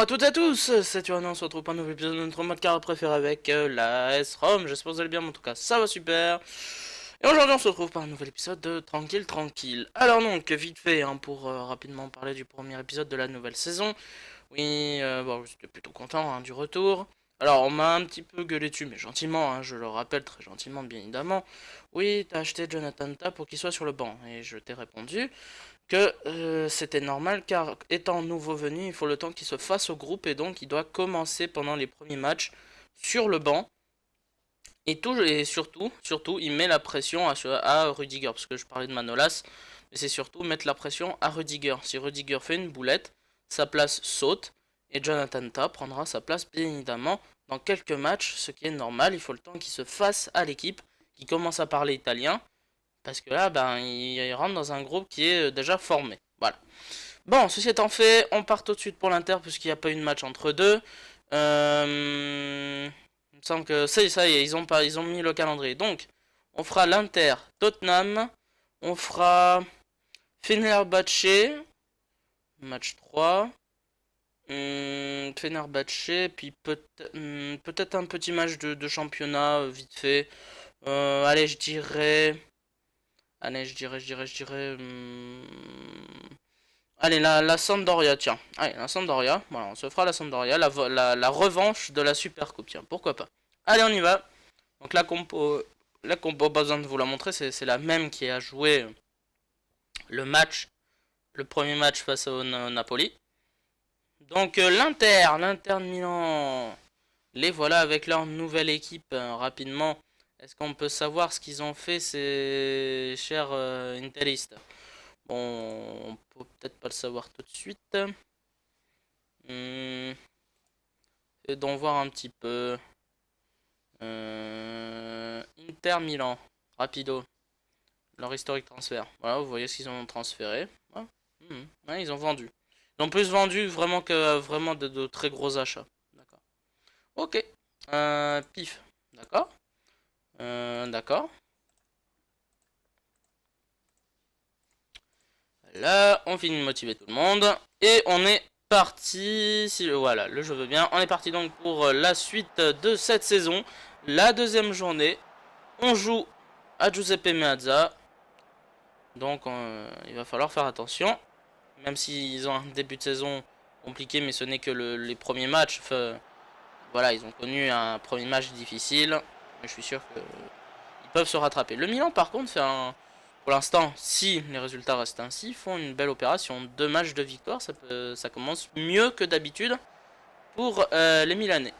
Bonjour à toutes et à tous, c'est Yoann, on se retrouve pour un nouvel épisode de notre mode carré préféré avec la S-ROM. J'espère que vous allez bien, mais en tout cas ça va super. Et aujourd'hui on se retrouve pour un nouvel épisode de Tranquille Tranquille. Alors donc, vite fait, pour rapidement parler du premier épisode de la nouvelle saison. Oui, bon, j'étais plutôt content du retour. Alors on m'a un petit peu gueulé dessus, mais gentiment, je le rappelle très gentiment bien évidemment. Oui, t'as acheté Jonathan Ta pour qu'il soit sur le banc, et je t'ai répondu que c'était normal car étant nouveau venu, il faut le temps qu'il se fasse au groupe et donc il doit commencer pendant les premiers matchs sur le banc. Et surtout, il met la pression à Rudiger, parce que je parlais de Manolas, mais c'est surtout mettre la pression à Rudiger. Si Rudiger fait une boulette, sa place saute, et Jonathan Ta prendra sa place bien évidemment dans quelques matchs, ce qui est normal, il faut le temps qu'il se fasse à l'équipe, qu'il commence à parler italien, parce que là, il rentre dans un groupe qui est déjà formé. Voilà. Bon, ceci étant fait, on part tout de suite pour l'Inter, puisqu'il n'y a pas eu de match entre deux. Il me semble que ça y est, ils ont mis le calendrier. Donc, on fera l'Inter, Tottenham, on fera Fenerbahçe, match 3. Fenerbahçe, puis peut-être un petit match de championnat, vite fait. Allez, je dirais... Allez, je dirais... Allez, la Sampdoria, tiens. Allez, la Sampdoria. Voilà, on se fera la Sampdoria. La revanche de la Super Coupe, tiens, pourquoi pas. Allez, on y va. Donc la compo, pas besoin de vous la montrer, c'est la même qui a joué le premier match face au Napoli. Donc l'Inter de Milan. Les voilà avec leur nouvelle équipe, rapidement. Est-ce qu'on peut savoir ce qu'ils ont fait, ces chers interistes? Bon, on peut peut-être pas le savoir tout de suite. Et d'en voir un petit peu. Inter Milan, rapido. Leur historique transfert. Voilà, vous voyez ce qu'ils ont transféré. Ouais. Ouais, ils ont vendu. Ils ont plus vendu vraiment que vraiment de très gros achats. D'accord. Ok. Pif. D'accord. D'accord. Là, on finit de motiver tout le monde. Et on est parti. Voilà, le jeu veut bien. On est parti donc pour la suite de cette saison. La deuxième journée. On joue à Giuseppe Meazza. Donc, il va falloir faire attention. Même s'ils ont un début de saison compliqué, mais ce n'est que les premiers matchs. Voilà, ils ont connu un premier match difficile. Mais je suis sûr qu'ils peuvent se rattraper. Le Milan, par contre, pour l'instant, si les résultats restent ainsi, font une belle opération. 2 matchs de victoire, ça commence mieux que d'habitude pour les Milanais.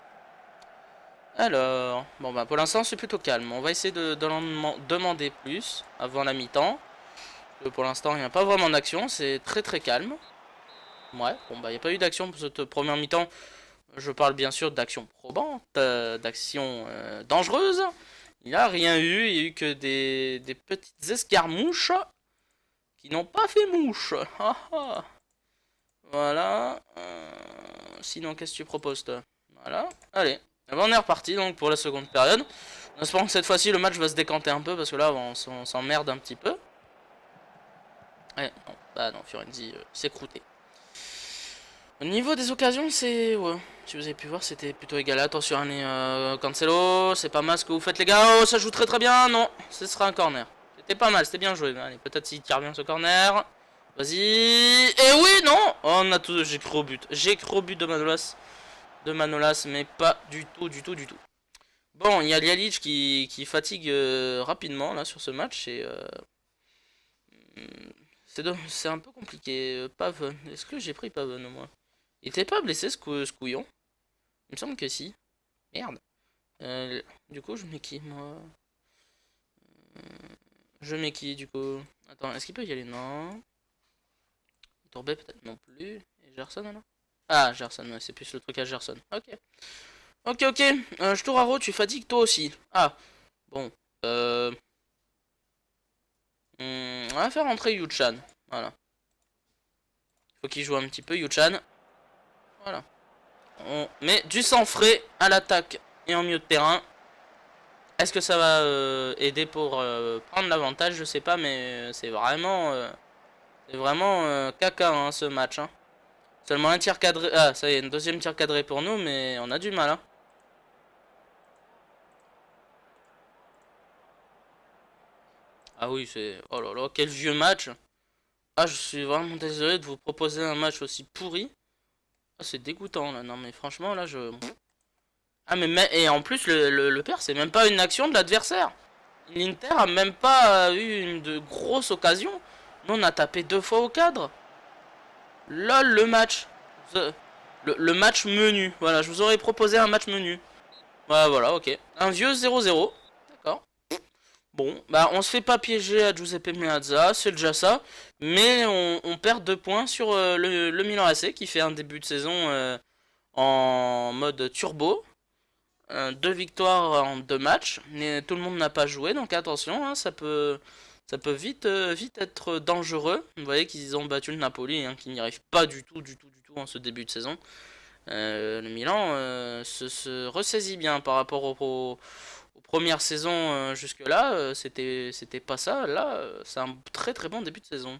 Alors, bon pour l'instant c'est plutôt calme. On va essayer d'en demander plus avant la mi-temps. Pour l'instant il n'y a pas vraiment d'action, c'est très très calme. Ouais, bon il n'y a pas eu d'action pour cette première mi-temps. Je parle bien sûr d'action probante, d'action dangereuse. Il n'y a rien eu, il n'y a eu que des petites escarmouches qui n'ont pas fait mouche. Voilà. Sinon, qu'est-ce que tu proposes, toi? Voilà. Allez. On est reparti donc pour la seconde période. En espérant que cette fois-ci le match va se décanter un peu parce que là on s'emmerde un petit peu. Ouais, non, bah non, Fiorenzi s'est croûté. Au niveau des occasions, c'est... Ouais, si vous avez pu voir, c'était plutôt égal. Attention, allez, Cancelo, c'est pas mal ce que vous faites les gars. Oh, ça joue très très bien. Non, ce sera un corner. C'était pas mal, c'était bien joué. Allez, peut-être s'il tire bien ce corner. Vas-y. Et oui, non. Oh, on a tout... J'ai cru au but. J'ai cru au but de Manolas. Mais pas du tout. Bon, il y a Lialic qui fatigue rapidement là sur ce match et c'est un peu compliqué. Pave, est-ce que j'ai pris Pave au moins? Il était pas blessé ce couillon? Il me semble que si. Merde. Du coup, je mets qui moi? Je mets qui du coup? Attends, est-ce qu'il peut y aller? Non. Tourbet peut-être non plus. Et Gerson alors? Ah, Gerson, ouais, c'est plus le truc à Gerson. Ok. Ok. Je tourne à Ro, tu fatigues toi aussi. Ah, bon. On va faire entrer Yuchan. Voilà. Faut qu'il joue un petit peu, Yuchan. Voilà. On met du sang frais à l'attaque et en milieu de terrain. Est-ce que ça va aider pour prendre l'avantage? Je sais pas, mais c'est vraiment caca ce match. Seulement un tir cadré. Ah, ça y est, un deuxième tir cadré pour nous, mais on a du mal, hein. Ah oui, c'est... Oh là là, quel vieux match. Ah, je suis vraiment désolé de vous proposer un match aussi pourri. Ah, c'est dégoûtant, là. Non, mais franchement, là, je... Ah, et en plus, le père, c'est même pas une action de l'adversaire. L'Inter a même pas eu une de grosses occasions. Nous, on a tapé 2 fois au cadre. Lol, le match. Le match menu. Voilà, je vous aurais proposé un match menu. Ouais, voilà, ok. Un vieux 0-0. D'accord. Bon, bah on se fait pas piéger à Giuseppe Meazza, c'est déjà ça. Mais on perd 2 points sur le Milan AC qui fait un début de saison en mode turbo. 2 victoires en 2 matchs. Mais tout le monde n'a pas joué, donc attention, hein, ça peut vite être dangereux. Vous voyez qu'ils ont battu le Napoli, hein, qui n'y arrive pas du tout en ce début de saison. Le Milan se ressaisit bien par rapport aux premières saisons jusque-là. C'était pas ça. Là, c'est un très bon début de saison.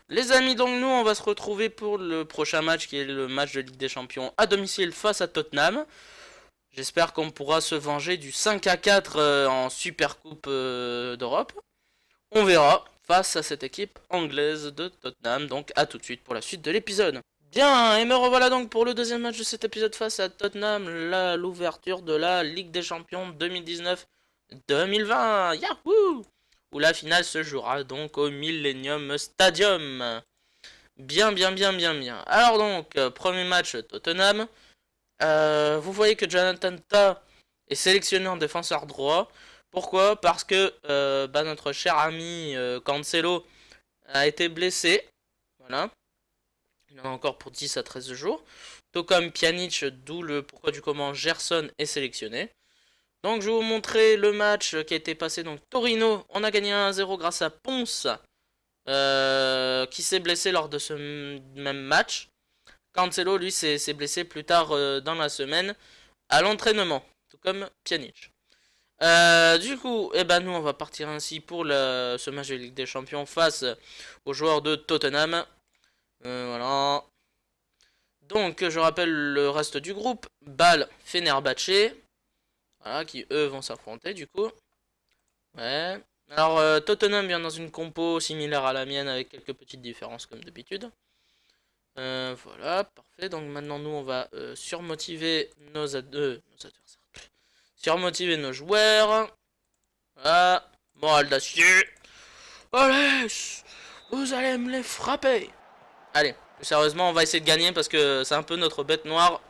Les amis, donc nous, on va se retrouver pour le prochain match qui est le match de Ligue des Champions à domicile face à Tottenham. J'espère qu'on pourra se venger du 5-4 en Super Coupe d'Europe. On verra face à cette équipe anglaise de Tottenham. Donc à tout de suite pour la suite de l'épisode. Bien, et me revoilà donc pour le deuxième match de cet épisode face à Tottenham, l'ouverture de la Ligue des Champions 2019-2020. Yahoo! Où la finale se jouera donc au Millennium Stadium. Bien. Alors donc, premier match Tottenham. Vous voyez que Jonathan Tah est sélectionné en défenseur droit. Pourquoi? Parce que notre cher ami Cancelo a été blessé. Voilà. Il en a encore pour 10 à 13 jours. Tout comme Pjanic, d'où le pourquoi du comment Gerson est sélectionné. Donc je vais vous montrer le match qui a été passé. Donc Torino, on a gagné 1-0 grâce à Ponce, qui s'est blessé lors de ce même match. Cancelo, lui, s'est blessé plus tard dans la semaine à l'entraînement, tout comme Pjanic. Du coup, nous, on va partir ainsi pour ce match de Ligue des Champions face aux joueurs de Tottenham. Voilà. Donc, je rappelle le reste du groupe. Bâle, Fenerbahçe. Voilà, qui eux vont s'affronter du coup. Ouais. Alors, Tottenham vient dans une compo similaire à la mienne avec quelques petites différences comme d'habitude. Voilà, parfait. Donc maintenant, nous, on va surmotiver nos adversaires. Surmotiver nos joueurs. Voilà. Moral d'acier. Allez, vous allez me les frapper. Allez, plus sérieusement, on va essayer de gagner parce que c'est un peu notre bête noire.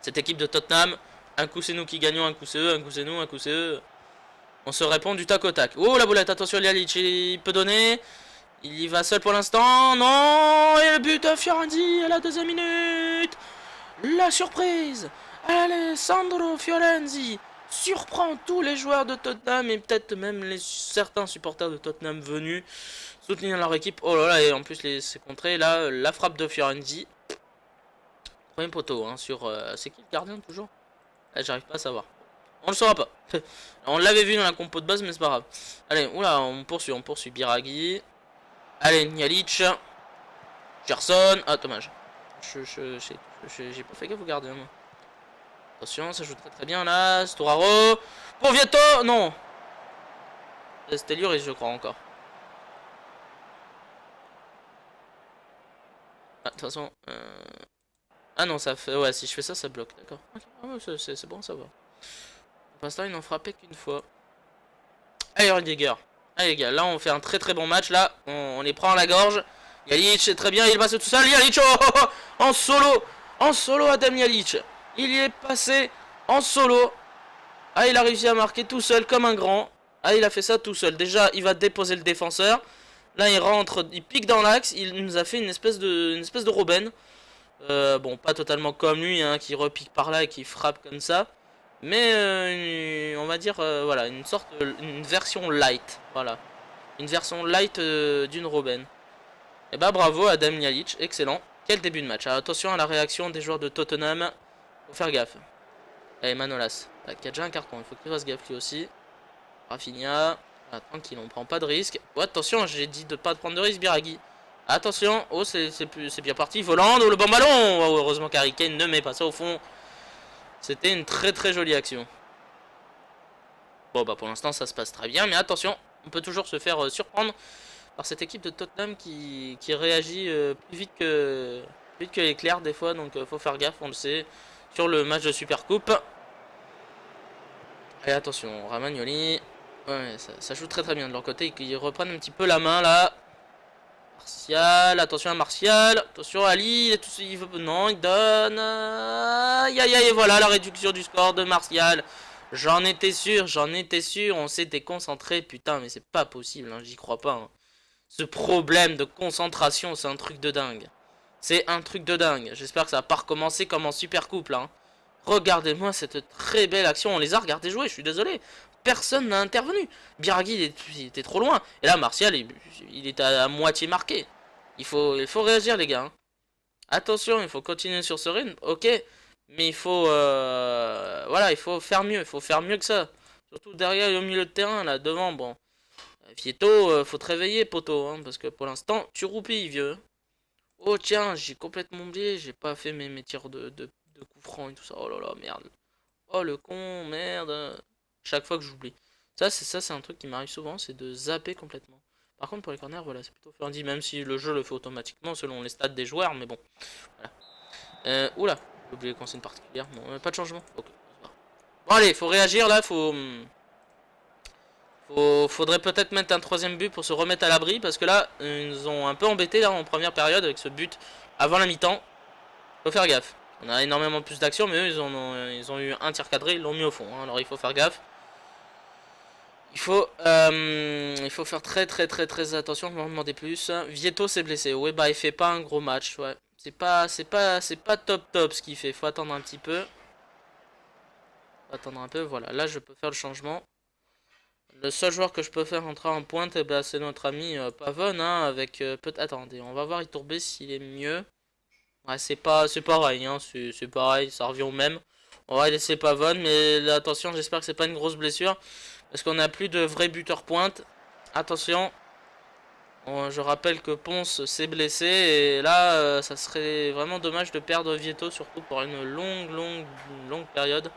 Cette équipe de Tottenham. Un coup c'est nous qui gagnons, un coup c'est eux, un coup c'est nous, un coup c'est eux. On se répond du tac au tac. Oh la boulette, attention Lialic, il peut donner. Il y va seul pour l'instant. Non. Et le but de Fiorenzi à la 2e minute. La surprise. Alessandro Fiorenzi surprend tous les joueurs de Tottenham et peut-être même certains supporters de Tottenham venus soutenir leur équipe. Oh là là, et en plus c'est contré. Là, la frappe de Fiorenzi. Premier poteau, hein, sur... c'est qui le gardien toujours? Là, j'arrive pas à savoir. On le saura pas. On l'avait vu dans la compo de base, mais c'est pas grave. Allez, oula, on poursuit Biraghi. Allez, Nialic. Gerson. Ah, dommage. J'ai pas fait gaffe au gardien, moi. Attention, ça joue très bien là. Storaro. Pour Vieto. Non. C'était Lloris, je crois, encore. Ah, de toute façon. Ah non, ça fait. Ouais, si je fais ça, ça bloque. D'accord. Okay. Ah, ouais, c'est bon, ça va. Pour l'instant, ils n'ont frappé qu'une fois. Allez, Rudiger. Allez, les gars, là, on fait un très bon match. Là, on les prend à la gorge. Jalic, c'est très bien, il passe tout seul. Jalic, en solo, Adam Jalic. Il y est passé en solo. Ah, il a réussi à marquer tout seul comme un grand. Ah, il a fait ça tout seul. Déjà, il va déposer le défenseur. Là, il rentre, il pique dans l'axe. Il nous a fait une espèce de Robben. Bon, pas totalement comme lui, hein, qui repique par là et qui frappe comme ça. Mais on va dire, voilà, une version light. Voilà. Une version light d'une Robben. Et bah bravo Adam Jalic, excellent. Quel début de match. Alors, attention à la réaction des joueurs de Tottenham. Faut faire gaffe. Allez, Manolas. Qui a déjà un carton, il faut qu'il fasse gaffe lui aussi. Rafinha. Ah, tranquille, on prend pas de risque. Oh, attention, j'ai dit de pas prendre de risque, Biraghi. Attention, oh c'est bien parti, Voland, oh le bon ballon. Oh, heureusement qu'Harry Kane ne met pas ça au fond. C'était une très jolie action. Bon bah pour l'instant ça se passe très bien, mais attention, on peut toujours se faire surprendre par cette équipe de Tottenham qui réagit plus vite que l'éclair des fois, donc faut faire gaffe, on le sait, sur le match de Supercoupe. Et attention, Ramagnoli, ouais, ça joue très bien de leur côté, ils reprennent un petit peu la main là. Martial, attention à Martial, attention à Ali, il veut, non, il donne, aïe aïe aïe, voilà la réduction du score de Martial. J'en étais sûr, on s'est déconcentré, putain, mais c'est pas possible, hein, j'y crois pas. Hein. Ce problème de concentration, c'est un truc de dingue. C'est un truc de dingue. J'espère que ça va pas recommencer comme en Super Coupe là. Hein. Regardez-moi cette très belle action, on les a regardés jouer, je suis désolé. Personne n'a intervenu. Biraghi il était trop loin. Et là, Martial, il est à moitié marqué. Il faut réagir, les gars. Hein. Attention, il faut continuer sur ce rythme, ok. Mais il faut, voilà, il faut faire mieux. Il faut faire mieux que ça. Surtout derrière et au milieu de terrain, là, devant, bon. Vieto, faut te réveiller, poteau. Hein, parce que pour l'instant, tu roupilles, vieux. Oh, tiens, j'ai complètement oublié. J'ai pas fait mes tirs de coups francs et tout ça. Oh là là, merde. Oh, le con, merde. Chaque fois que j'oublie. Ça c'est un truc qui m'arrive souvent, c'est de zapper complètement. Par contre pour les corners, voilà, c'est plutôt Ferdi, même si le jeu le fait automatiquement selon les stats des joueurs, mais bon. Voilà. Oula, j'ai oublié les consignes particulières. Bon, pas de changement. Okay. Bon allez, faut réagir là, faudrait peut-être mettre un troisième but pour se remettre à l'abri, parce que là, ils nous ont un peu embêté là en première période avec ce but avant la mi-temps. Faut faire gaffe. On a énormément plus d'actions, mais eux ils ont eu un tir cadré, ils l'ont mis au fond. Hein, alors il faut faire gaffe. Il faut faire très attention, je m'en demandais plus. Vieto s'est blessé. Ouais, bah il fait pas un gros match, ouais. C'est pas top ce qu'il fait. Faut attendre un petit peu. Voilà. Là, je peux faire le changement. Le seul joueur que je peux faire entrer en pointe, bah, c'est notre ami Pavone, hein, avec attendez, on va voir Itourbe s'il est mieux. Ouais, c'est pareil, hein, c'est pareil, ça revient au même. On va laisser Pavone, mais là, attention, j'espère que c'est pas une grosse blessure. Parce qu'on n'a plus de vrais buteurs pointe. Attention. Je rappelle que Ponce s'est blessé. Et là, ça serait vraiment dommage de perdre Vieto. Surtout pour une longue période.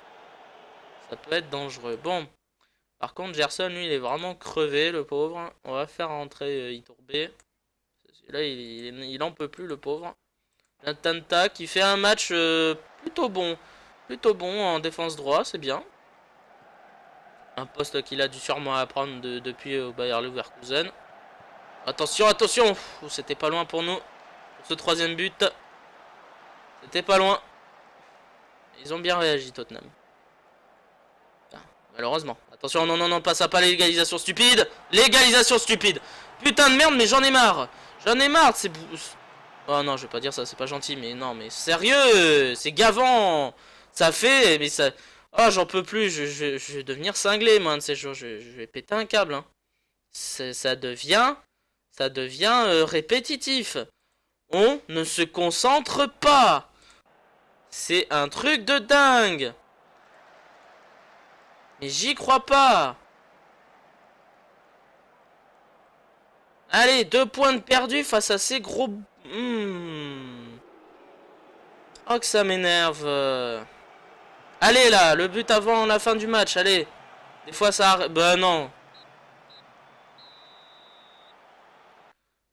Ça peut être dangereux. Bon. Par contre, Gerson, lui, il est vraiment crevé, le pauvre. On va faire rentrer Itourbe. Là, il en peut plus, le pauvre. Tanta qui fait un match plutôt bon. Plutôt bon en défense droit, c'est bien. Un poste qu'il a dû sûrement apprendre depuis au Bayer Leverkusen. Attention, c'était pas loin pour nous. Pour ce troisième but. C'était pas loin. Ils ont bien réagi, Tottenham. Ah, malheureusement. Attention, non, pas ça, pas l'égalisation stupide. L'égalisation stupide. Putain de merde, mais j'en ai marre. C'est... Oh non, je vais pas dire ça, c'est pas gentil, mais non, mais sérieux, c'est gavant. Ça fait, mais ça... Oh, j'en peux plus, je vais devenir cinglé, moi, un de ces jours. Je vais péter un câble, hein. Ça devient répétitif. On ne se concentre pas. C'est un truc de dingue. Mais j'y crois pas. Allez, 2 points de perdus face à ces gros... Oh, que ça m'énerve. Allez, là, le but avant la fin du match, allez. Des fois, ça arrête... Bah, non.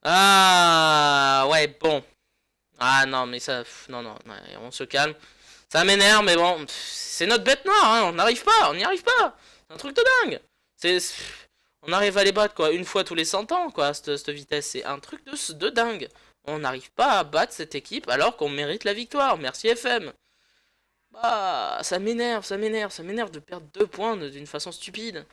Ah, ouais, bon. Ah, non, mais ça... Non, on se calme. Ça m'énerve, mais bon, c'est notre bête noire, hein. On n'y arrive pas. C'est un truc de dingue. On arrive à les battre, quoi, une fois tous les 100 ans, quoi, cette vitesse. C'est un truc de dingue. On n'arrive pas à battre cette équipe alors qu'on mérite la victoire. Merci FM. Bah, ça m'énerve de perdre 2 points d'une façon stupide.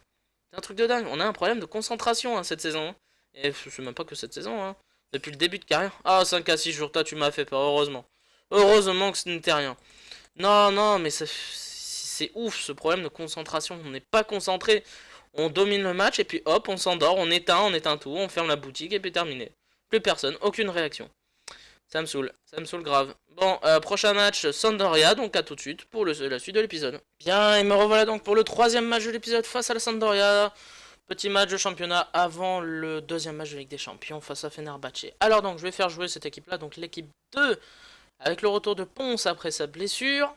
C'est un truc de dingue. On a un problème de concentration hein, cette saison. Et je sais même pas que cette saison, hein. Depuis le début de carrière. Ah, 5 à 6 jours, toi tu m'as fait peur, heureusement. Heureusement que ce n'était rien. Non, mais c'est ouf ce problème de concentration. On n'est pas concentré. On domine le match et puis hop, on s'endort, on éteint tout, on ferme la boutique et puis terminé. Plus personne, aucune réaction. Ça me saoule grave. Bon, prochain match, Sampdoria, donc à tout de suite pour la suite de l'épisode. Bien, et me revoilà donc pour le 3e match de l'épisode face à la Sampdoria. Petit match de championnat avant le deuxième match de Ligue des Champions face à Fenerbahçe. Alors donc je vais faire jouer cette équipe-là, donc l'équipe 2, avec le retour de Ponce après sa blessure.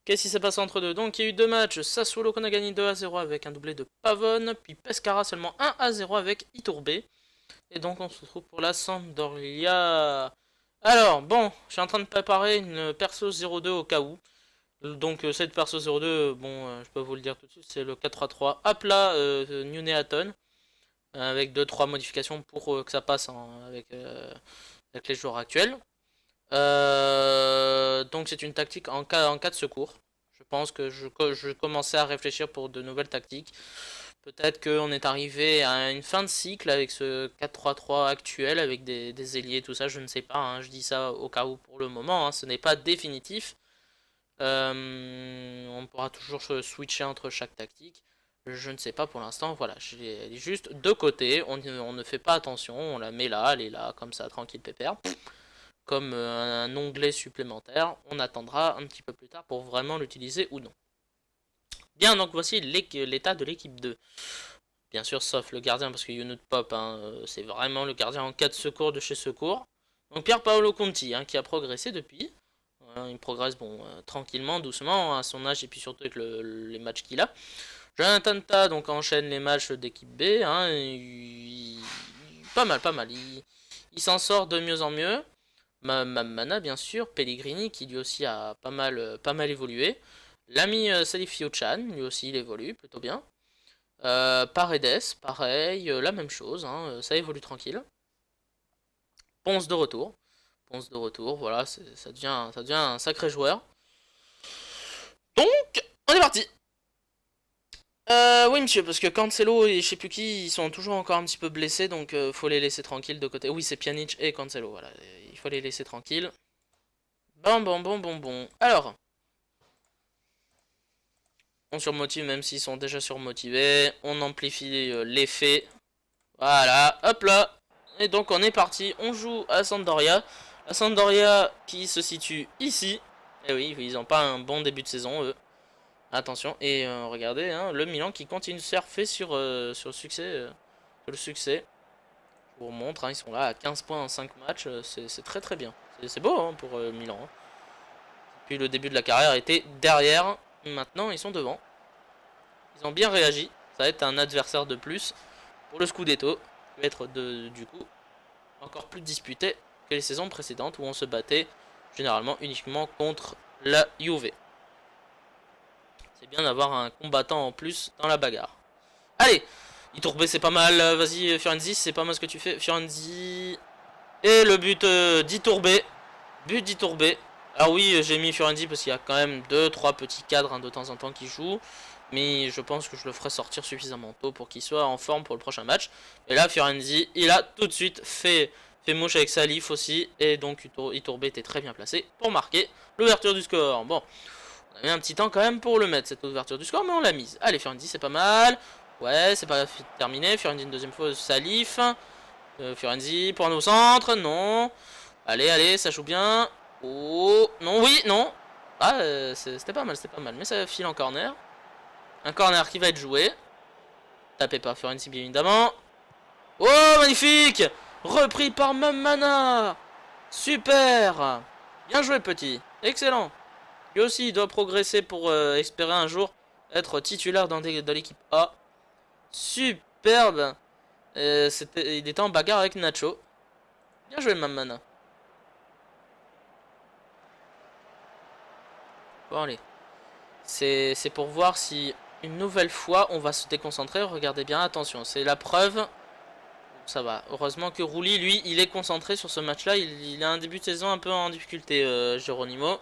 Qu'est-ce qui s'est passé entre deux? Donc il y a eu deux matchs, Sassuolo qu'on a gagné 2-0 avec un doublé de Pavone, puis Pescara seulement 1-0 avec Iturbe. Et donc on se retrouve pour la Sampdoria. Alors bon, je suis en train de préparer une perso 02 au cas où. Donc cette perso 02, bon, je peux vous le dire tout de suite, c'est le 4-3-3 à plat New Neaton, avec 2-3 modifications pour que ça passe avec les joueurs actuels. Donc c'est une tactique en cas de secours. Je pense que je commençais à réfléchir pour de nouvelles tactiques. Peut-être qu'on est arrivé à une fin de cycle avec ce 4-3-3 actuel, avec des ailiers, tout ça, je ne sais pas, hein, je dis ça au cas où pour le moment, hein, ce n'est pas définitif. On pourra toujours se switcher entre chaque tactique. Je ne sais pas pour l'instant, voilà, elle est juste de côté, on ne fait pas attention, on la met là, elle est là, comme ça, tranquille pépère. Comme un onglet supplémentaire, on attendra un petit peu plus tard pour vraiment l'utiliser ou non. Bien, donc voici l'état de l'équipe 2. Bien sûr, sauf le gardien, parce que Younout Pop, hein, c'est vraiment le gardien en cas de secours de chez Secours. Donc Pierre Paolo Conti, hein, qui a progressé depuis. Il progresse bon, tranquillement, doucement, à son âge et puis surtout avec les matchs qu'il a. Jonathan Ta donc enchaîne les matchs d'équipe B. Hein, pas mal, pas mal. Il s'en sort de mieux en mieux. Mana bien sûr, Pellegrini qui lui aussi a pas mal évolué. L'ami Salif Fiochan, lui aussi il évolue plutôt bien. Paredes, pareil, la même chose, hein, ça évolue tranquille. Ponce de retour. Ponce de retour, voilà, ça devient un sacré joueur. Donc, on est parti. Oui monsieur, parce que Cancelo et je sais plus qui, ils sont toujours encore un petit peu blessés, donc faut les laisser tranquilles de côté. Oui, c'est Pjanic et Cancelo, voilà, il faut les laisser tranquilles. Bon. Alors, on surmotive même s'ils sont déjà surmotivés, on amplifie l'effet. Voilà, hop là. Et donc on est parti, on joue à Sampdoria. La Sampdoria qui se situe ici. Et oui, ils n'ont pas un bon début de saison, eux. Attention, et regardez, hein, le Milan qui continue de surfer sur le succès. Je vous remontre, hein, ils sont là à 15 points en 5 matchs, c'est très très bien. C'est beau hein, pour Milan. Hein. Puis le début de la carrière était derrière, maintenant ils sont devant. Ils ont bien réagi, ça va être un adversaire de plus pour le Scudetto, qui va être du coup encore plus disputé que les saisons précédentes où on se battait généralement uniquement contre la Juve. C'est bien d'avoir un combattant en plus dans la bagarre. Allez, Iturbe c'est pas mal, vas-y Fiorenzi, c'est pas mal ce que tu fais. Fiorenzi. Et le but d'Iturbe. But d'Iturbe. Alors oui, j'ai mis Fiorenzi parce qu'il y a quand même 2-3 petits cadres hein, de temps en temps qui jouent. Mais je pense que je le ferai sortir suffisamment tôt pour qu'il soit en forme pour le prochain match. Et là, Fiorenzi, il a tout de suite fait mouche avec Salif aussi. Et donc Iturbe était très bien placé pour marquer l'ouverture du score. Bon. On a mis un petit temps quand même pour le mettre, cette ouverture du score, mais on l'a mise. Allez, Fiorenzi, c'est pas mal. Ouais, c'est pas terminé. Fiorenzi, une deuxième fois, Salif. Fiorenzi, pour un au centre, non. Allez, ça joue bien. Oh, non, oui, non. Ah, c'était pas mal, mais ça file en corner. Un corner qui va être joué. Tapé par Fiorenzi, bien évidemment. Oh, magnifique. Repris par Mamana. Super. Bien joué, petit. Excellent. Lui aussi, il doit progresser pour espérer un jour être titulaire dans l'équipe A. Superbe. Il était en bagarre avec Nacho. Bien joué, Mamana. Bon, allez. C'est pour voir si, une nouvelle fois, on va se déconcentrer. Regardez bien, attention, c'est la preuve. Ça va. Heureusement que Rouli, lui, il est concentré sur ce match-là. Il a un début de saison un peu en difficulté, Geronimo.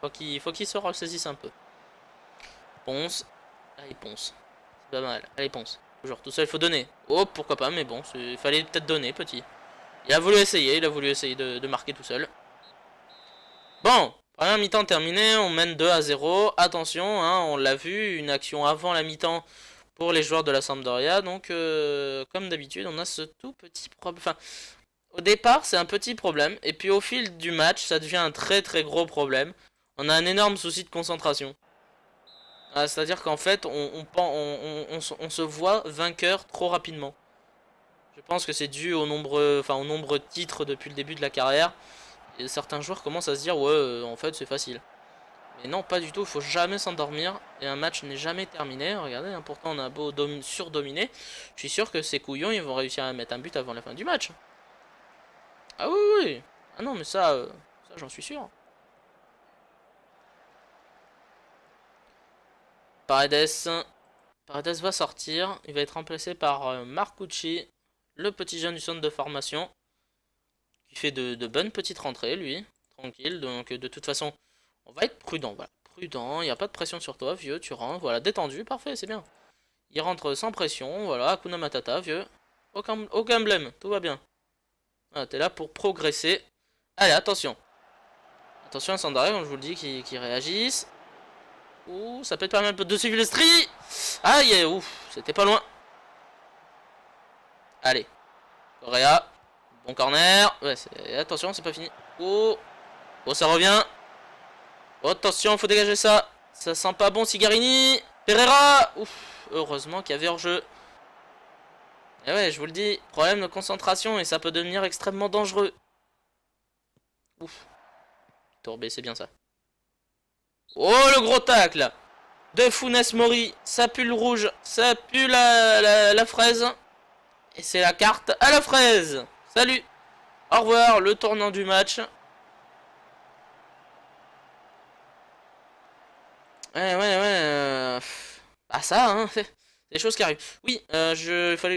Faut qu'il se ressaisisse un peu. Ponce. Allez, Ponce. C'est pas mal. Allez, Ponce. Toujours tout seul, il faut donner. Oh, pourquoi pas, mais bon, il fallait peut-être donner, petit. Il a voulu essayer de marquer tout seul. Bon, première mi-temps terminée, on mène 2-0. Attention, hein, on l'a vu, une action avant la mi-temps pour les joueurs de la Sampdoria. Donc, comme d'habitude, on a ce tout petit problème. Enfin, au départ, c'est un petit problème. Et puis, au fil du match, ça devient un très très gros problème. On a un énorme souci de concentration. C'est-à-dire qu'en fait, on se voit vainqueur trop rapidement. Je pense que c'est dû au nombre de titres depuis le début de la carrière. Et certains joueurs commencent à se dire, ouais, en fait, c'est facile. Mais non, pas du tout, il faut jamais s'endormir. Et un match n'est jamais terminé. Regardez, hein, pourtant on a beau surdominer. Je suis sûr que ces couillons, ils vont réussir à mettre un but avant la fin du match. Ah oui, oui. Ah non, mais ça j'en suis sûr. Paredes. Paredes va sortir. Il va être remplacé par Marcucci, le petit jeune du centre de formation. Qui fait de bonnes petites rentrées, lui. Tranquille. Donc, de toute façon, on va être prudent. Voilà. Prudent. Il n'y a pas de pression sur toi, vieux. Tu rentres. Voilà. Détendu. Parfait. C'est bien. Il rentre sans pression. Voilà. Hakuna Matata, vieux. Aucun blême. Tout va bien. Voilà, t'es là pour progresser. Allez, attention. Attention à Sandari, comme je vous le dis, qui réagissent. Ouh, ça peut être pas mal de Silvestri. Aïe, ouf, c'était pas loin. Allez. Correa. Bon corner. Ouais, attention, c'est pas fini. Oh. Oh, ça revient. Oh, attention, faut dégager ça. Ça sent pas bon, Sigarini. Pereira. Ouf. Heureusement qu'il y avait hors-jeu. Et ouais, je vous le dis, problème de concentration et ça peut devenir extrêmement dangereux. Ouf. Tourbé, c'est bien ça. Oh, le gros tacle de Funes Mori. Ça pue le rouge. Ça pue la fraise. Et c'est la carte à la fraise. Salut. Au revoir, le tournant du match. Ouais. Ah ça, hein. C'est des choses qui arrivent. Oui,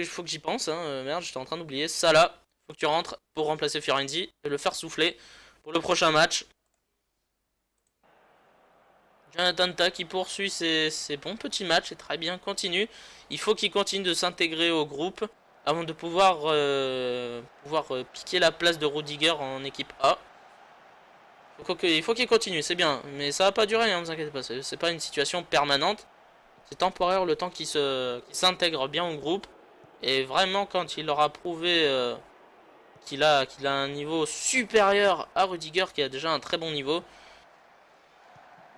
faut que j'y pense. Hein. Merde, j'étais en train d'oublier. Ça là, faut que tu rentres pour remplacer Fiorenzi et le faire souffler pour le prochain match. Jonathan Tah qui poursuit ses bons petits matchs, c'est très bien, continue. Il faut qu'il continue de s'intégrer au groupe avant de pouvoir, piquer la place de Rudiger en équipe A. Il faut qu'il continue, c'est bien, mais ça va pas durer, hein, ne vous inquiétez pas, c'est pas une situation permanente. C'est temporaire le temps qu'il s'intègre bien au groupe. Et vraiment quand il aura prouvé qu'il a un niveau supérieur à Rudiger qui a déjà un très bon niveau,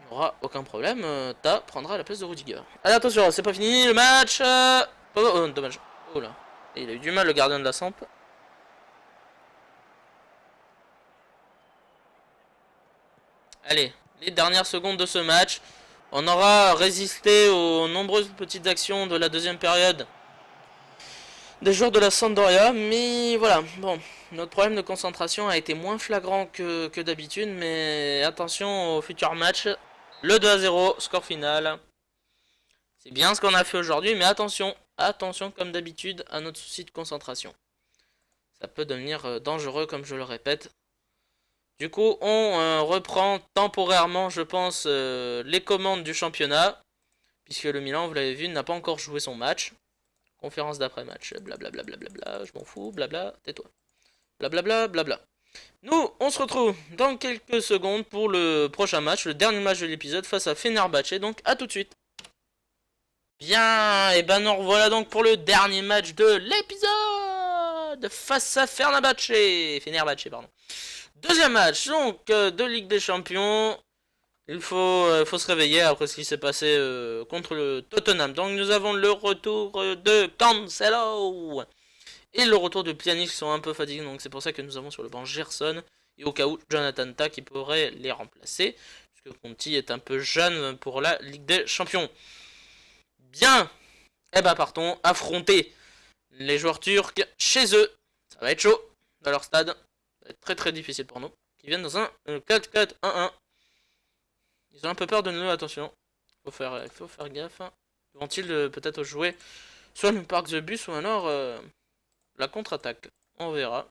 il n'y aura aucun problème, Ta prendra la place de Rudiger. Allez, attention, c'est pas fini, le match. Oh, dommage. Oh là. Et il a eu du mal, le gardien de la Samp. Allez, les dernières secondes de ce match. On aura résisté aux nombreuses petites actions de la deuxième période des joueurs de la Sampdoria. Mais voilà, bon, notre problème de concentration a été moins flagrant que d'habitude. Mais attention au futur match. Le 2-0, score final. C'est bien ce qu'on a fait aujourd'hui, mais attention, attention comme d'habitude à notre souci de concentration. Ça peut devenir dangereux comme je le répète. Du coup, on reprend temporairement, je pense, les commandes du championnat. Puisque le Milan, vous l'avez vu, n'a pas encore joué son match. Conférence d'après-match, blablabla, je m'en fous, blabla, tais-toi. Blablabla, blabla. Nous, on se retrouve dans quelques secondes pour le prochain match, le dernier match de l'épisode face à Fenerbahçe, donc à tout de suite. Bien, et ben nous revoilà donc pour le dernier match de l'épisode face à Fenerbahçe, pardon. Deuxième match donc de Ligue des Champions. Il faut se réveiller après ce qui s'est passé contre le Tottenham. Donc nous avons le retour de Cancelo et le retour de Pjanic qui sont un peu fatigués. Donc c'est pour ça que nous avons sur le banc Gerson et au cas où Jonathan Tah qui pourrait les remplacer. Puisque Conti est un peu jeune pour la Ligue des Champions. Bien. Et ben partons affronter les joueurs turcs chez eux. Ça va être chaud dans leur stade. Ça va être très très difficile pour nous. Qui viennent dans un 4-4-1-1. Ils ont un peu peur de nous, attention. Il faut faire gaffe. Vont-ils peut-être jouer soit le parc de bus ou alors la contre-attaque. On verra.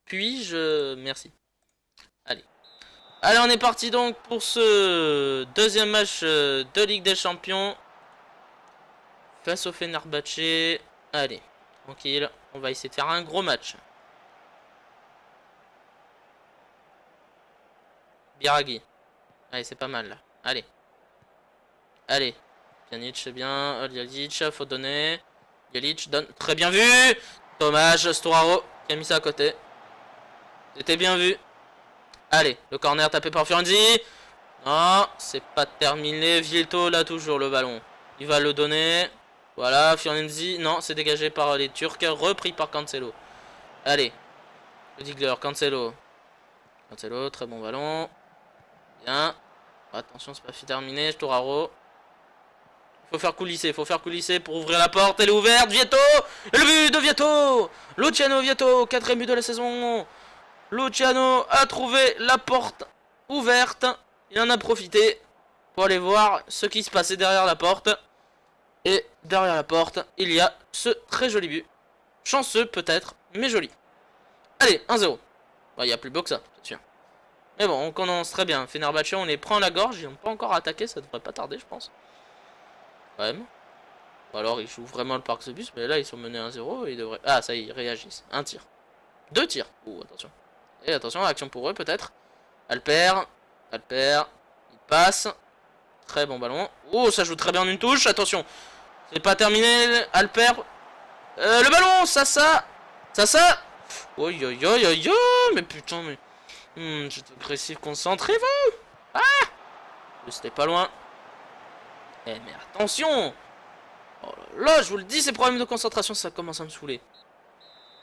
Puis-je... Merci. Allez. Allez, on est parti donc pour ce deuxième match de Ligue des Champions. Face au Fenerbahçe. Allez, tranquille. On va essayer de faire un gros match. Biraghi. Allez, c'est pas mal là. Allez. Allez. Pjanic, c'est bien. Jelic, faut donner. Jelic donne. Très bien vu. Dommage, Storaro qui a mis ça à côté. C'était bien vu. Allez, le corner tapé par Fiorenzi. Non, c'est pas terminé. Vieto là toujours le ballon. Il va le donner. Voilà, Fiorenzi. Non, c'est dégagé par les Turcs. Repris par Cancelo. Allez. Rudiger, Cancelo. Cancelo, très bon ballon. Bien. Attention, c'est pas terminé. Storaro. Il faut faire coulisser pour ouvrir la porte. Elle est ouverte. Vieto. Et le but de Vieto. Luciano Vieto, quatrième but de la saison. Luciano a trouvé la porte ouverte. Il en a profité pour aller voir ce qui se passait derrière la porte. Et derrière la porte, il y a ce très joli but. Chanceux peut-être, mais joli. Allez, 1-0. Bah, il n'y a plus beau que ça, c'est sûr. Mais bon, on commence très bien. Fenerbahçe, on les prend à la gorge. Ils n'ont pas encore attaqué, ça devrait pas tarder, je pense. Quand même. Ou alors ils jouent vraiment le Parc Bus, mais là ils sont menés 1-0 et ils devraient... Ah, ça y est, ils réagissent. Un tir. Deux tirs. Ouh, attention. Et attention, action pour eux peut-être. Alper. Alper. Il passe. Très bon ballon. Oh, ça joue très bien en une touche. Attention. C'est pas terminé. Alper. Le ballon. Ça. Oi, oi, oi, oi, oi. Mais putain, mais... j'étais agressif, concentrez-vous. Ah. C'était pas loin. Eh, mais attention. Oh là là, je vous le dis, ces problèmes de concentration, ça commence à me saouler.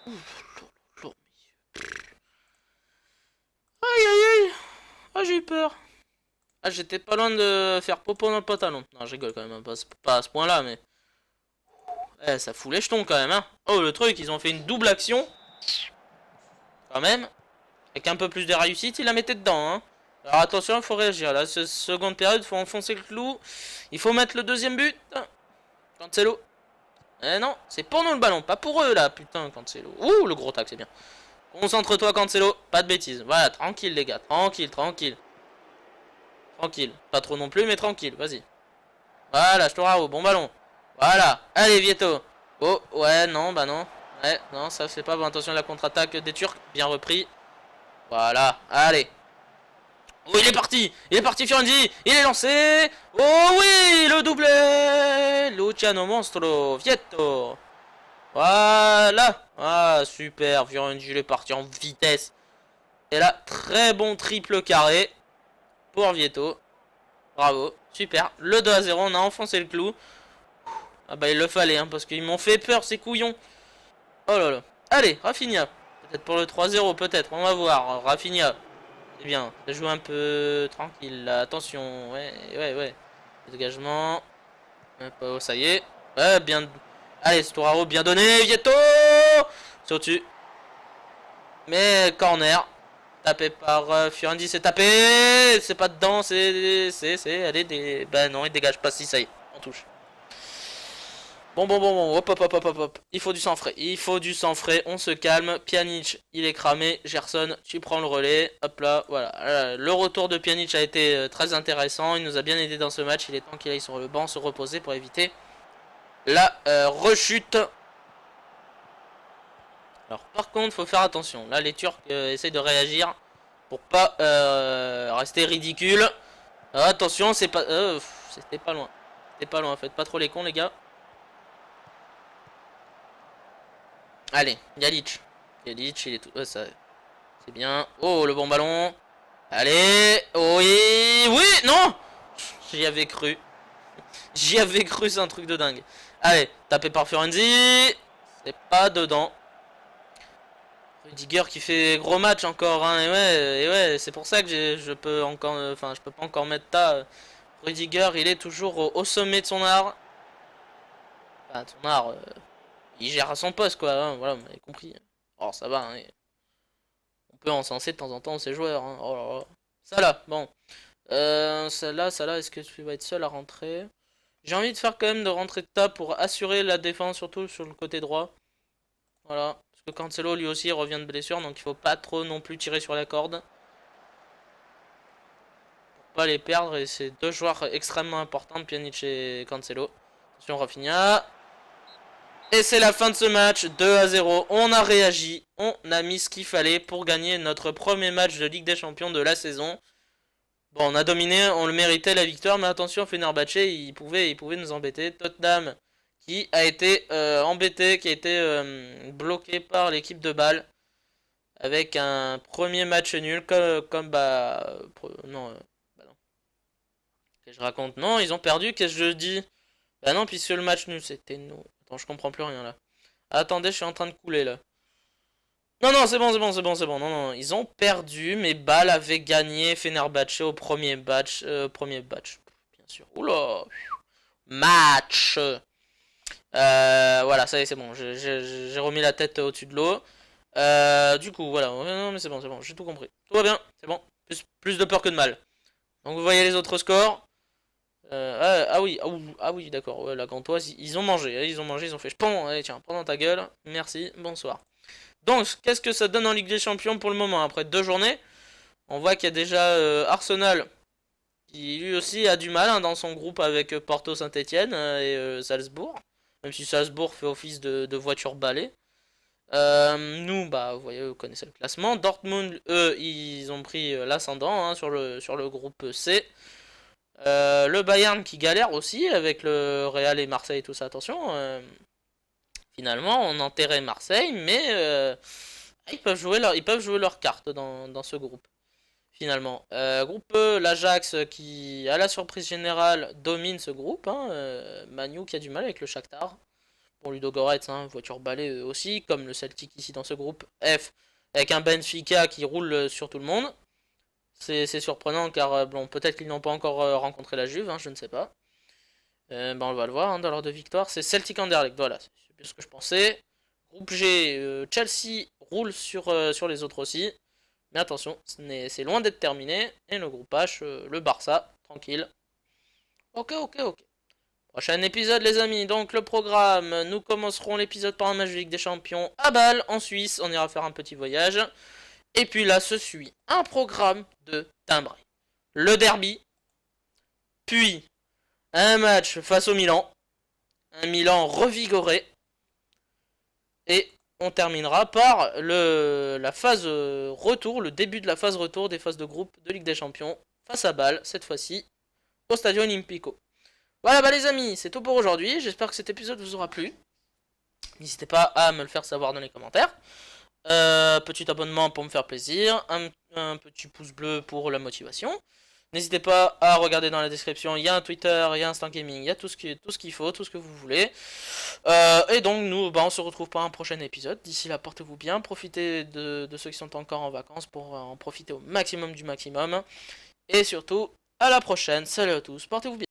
Aïe, aïe, aïe. Ah, j'ai eu peur. Ah, j'étais pas loin de faire popo dans le pantalon. Non, je rigole quand même, pas à ce point-là, mais... Eh, ça fout les jetons quand même, hein. Oh, le truc, ils ont fait une double action. Quand même. Avec un peu plus de réussite, ils la mettaient dedans, hein. Alors attention, il faut réagir. Là, cette seconde période, il faut enfoncer le clou. Il faut mettre le deuxième but. Cancelo. Eh non, c'est pour nous le ballon, pas pour eux, là. Putain, Cancelo. Ouh, le gros tac, c'est bien. Concentre-toi, Cancelo. Pas de bêtises. Voilà, tranquille, les gars. Tranquille, tranquille. Tranquille. Pas trop non plus, mais tranquille. Vas-y. Voilà, je te rends bon ballon. Voilà. Allez, Vieto. Oh, ouais, non, bah non. Ouais, non, ça c'est pas bon. Attention à la contre-attaque des Turcs. Bien repris. Voilà. Allez. Oh, il est parti. Il est parti, Fiorenzi. Il est lancé. Oh oui, le doublé. Luciano Monstro. Vieto. Voilà. Ah, super. Fiorenzi, il est parti en vitesse. Et là, très bon triple carré pour Vieto. Bravo. Super. Le 2-0, on a enfoncé le clou. Ah bah il le fallait, hein, parce qu'ils m'ont fait peur, ces couillons. Oh là là. Allez, Rafinha. Peut-être pour le 3-0, peut-être. On va voir. Rafinha. C'est bien. Ça joue un peu tranquille, là. Attention. Ouais, ouais, ouais. Dégagement. Oh, ça y est. Ouais, bien. Allez, Storaro, bien donné. Vieto. C'est au-dessus. Mais corner. Tapé par Fiorenzi, c'est tapé. C'est pas dedans, c'est. Allez, bah non, il dégage pas si, ça y est. On touche. Bon, hop, hop, hop, hop, hop, hop. Il faut du sang frais, on se calme. Pjanic, il est cramé. Gerson, tu prends le relais. Hop là, voilà. Le retour de Pjanic a été très intéressant. Il nous a bien aidé dans ce match. Il est temps qu'il aille sur le banc se reposer pour éviter la rechute. Alors, par contre, faut faire attention. Là, les Turcs essayent de réagir pour pas rester ridicule. Attention, c'est pas. C'était pas loin. C'était pas loin. Faites pas trop les cons, les gars. Allez, Yalic. Yalic, il est tout... ça... C'est bien. Oh, le bon ballon. Allez. Oui. Oui. Non. J'y avais cru. J'y avais cru, c'est un truc de dingue. Allez, tapé par Fiorenzi. C'est pas dedans. Rudiger qui fait gros match encore. Hein. Et ouais, c'est pour ça que je peux encore... Enfin, je peux pas encore mettre ta... Rudiger, il est toujours au sommet de son art. Enfin, de son art... il gère à son poste, quoi. Hein. Voilà, vous m'avez compris. Oh, ça va, hein. On peut encenser de temps en temps ces joueurs. Hein. Oh là là. Ça là, bon. Ça là, est-ce que tu vas être seul à rentrer? J'ai envie de faire quand même de rentrer de ta pour assurer la défense, surtout sur le côté droit. Voilà. Parce que Cancelo lui aussi revient de blessure, donc il faut pas trop non plus tirer sur la corde. Pour pas les perdre, et c'est deux joueurs extrêmement importants, Pjanic et Cancelo. Attention Rafinha. Et c'est la fin de ce match, 2-0. On a réagi, on a mis ce qu'il fallait pour gagner notre premier match de Ligue des Champions de la saison. Bon, on a dominé, on le méritait la victoire, mais attention, Fenerbahçe, il pouvait nous embêter. Tottenham, qui a été embêté, qui a été bloqué par l'équipe de Bâle. Avec un premier match nul, comme bah... non, bah non. Et je raconte, non, ils ont perdu, qu'est-ce que je dis? Bah non, puisque le match nul, c'était nous. Attends, je comprends plus rien là. Attendez, je suis en train de couler là. Non, non, c'est bon, c'est bon, c'est bon, c'est bon. Non, non, ils ont perdu, mais Bâle avait gagné Fenerbahçe au premier batch. Bien sûr. Oula! Match! Voilà, ça y est, c'est bon. J'ai remis la tête au-dessus de l'eau. Du coup, voilà. Non, mais c'est bon, j'ai tout compris. Tout va bien, c'est bon. Plus de peur que de mal. Donc vous voyez les autres scores. Oui, ah oui, d'accord. Ouais, la Gantoise, ils ont mangé. Ils ont fait. Bon, allez, tiens, prends dans ta gueule. Merci, bonsoir. Donc, qu'est-ce que ça donne en Ligue des Champions pour le moment? Après 2 journées, on voit qu'il y a déjà Arsenal qui lui aussi a du mal hein, dans son groupe avec Porto Saint-Etienne et Salzbourg. Même si Salzbourg fait office de voiture balai. Nous, bah, vous voyez, vous connaissez le classement. Dortmund, eux, ils ont pris l'ascendant hein, sur le groupe C. Le Bayern qui galère aussi avec le Real et Marseille et tout ça. Attention, finalement, on enterrait Marseille, mais ils peuvent jouer leur carte dans ce groupe. Finalement, groupe E, l'Ajax qui, à la surprise générale, domine ce groupe. Hein, Manu qui a du mal avec le Shakhtar. Bon, Ludogorets, hein, voiture balai eux aussi, comme le Celtic ici dans ce groupe F, avec un Benfica qui roule sur tout le monde. C'est surprenant car bon, peut-être qu'ils n'ont pas encore rencontré la Juve, hein, je ne sais pas. Ben on va le voir hein, dans l'ordre de victoire. C'est Celtic Anderlecht, voilà, c'est bien ce que je pensais. Groupe G, Chelsea roule sur les autres aussi. Mais attention, c'est loin d'être terminé. Et le groupe H, le Barça, tranquille. Ok, ok, ok. Prochain épisode les amis, donc le programme, nous commencerons l'épisode par un match de Ligue des Champions à Bâle, en Suisse, on ira faire un petit voyage. Et puis là se suit un programme de timbré. Le derby, puis un match face au Milan, un Milan revigoré, et on terminera par la phase retour, le début de la phase retour des phases de groupe de Ligue des Champions face à Bâle, cette fois-ci au Stadio Olimpico. Voilà bah les amis, c'est tout pour aujourd'hui, j'espère que cet épisode vous aura plu. N'hésitez pas à me le faire savoir dans les commentaires. Petit abonnement pour me faire plaisir, un petit pouce bleu pour la motivation. N'hésitez pas à regarder dans la description, il y a un Twitter, il y a Instant Gaming, il y a tout ce qu'il faut, tout ce que vous voulez. Et donc nous, bah, on se retrouve pour un prochain épisode. D'ici là, portez-vous bien, profitez de ceux qui sont encore en vacances pour en profiter au maximum du maximum. Et surtout, à la prochaine, salut à tous, portez-vous bien.